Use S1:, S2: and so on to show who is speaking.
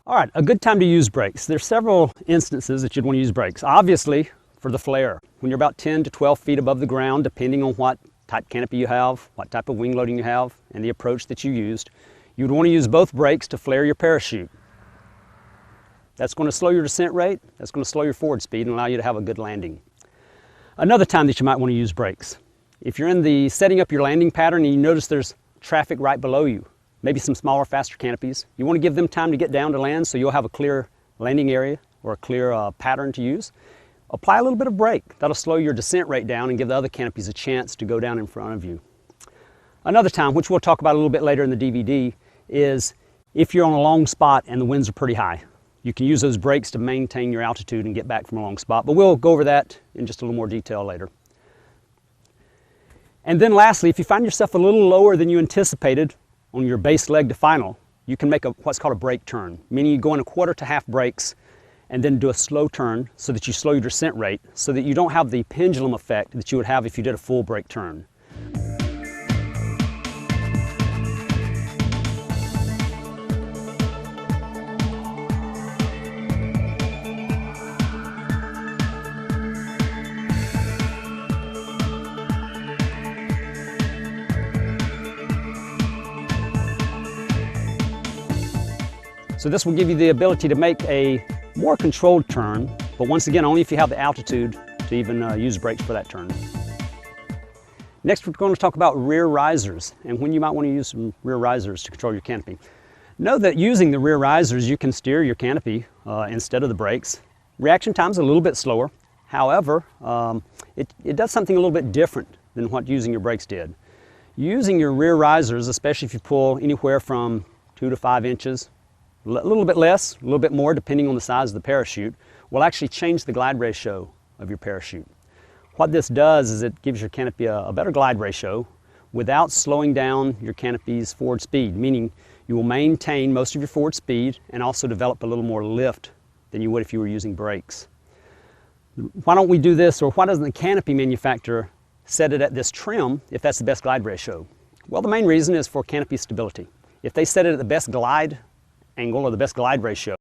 S1: All right, a good time to use brakes. There's several instances that you'd want to use brakes. Obviously, for the flare, when you're about 10 to 12 feet above the ground, depending on what type canopy you have, what type of wing loading you have, and the approach that you used, you'd want to use both brakes to flare your parachute. That's going to slow your descent rate, that's going to slow your forward speed and allow you to have a good landing. Another time that you might want to use brakes, if you're in the setting up your landing pattern and you notice there's traffic right below you, maybe some smaller, faster canopies. You want to give them time to get down to land so you'll have a clear landing area or a clear pattern to use. Apply a little bit of brake. That'll slow your descent rate down and give the other canopies a chance to go down in front of you. Another time, which we'll talk about a little bit later in the DVD, is if you're on a long spot and the winds are pretty high. You can use those brakes to maintain your altitude and get back from a long spot, but we'll go over that in just a little more detail later. And then lastly, if you find yourself a little lower than you anticipated on your base leg to final, you can make what's called a brake turn, meaning you go in a quarter to half brakes and then do a slow turn so that you slow your descent rate so that you don't have the pendulum effect that you would have if you did a full brake turn. So this will give you the ability to make a more controlled turn, but once again, only if you have the altitude to even use brakes for that turn. Next, we're going to talk about rear risers and when you might want to use some rear risers to control your canopy. Know that using the rear risers, you can steer your canopy instead of the brakes. Reaction time is a little bit slower. However, it does something a little bit different than what using your brakes did. Using your rear risers, especially if you pull anywhere from 2 to 5 inches, a little bit less, a little bit more, depending on the size of the parachute, will actually change the glide ratio of your parachute. What this does is it gives your canopy a better glide ratio without slowing down your canopy's forward speed, meaning you will maintain most of your forward speed and also develop a little more lift than you would if you were using brakes. Why don't we do this, or why doesn't the canopy manufacturer set it at this trim if that's the best glide ratio? Well, the main reason is for canopy stability. If they set it at the best glide angle or the best glide ratio,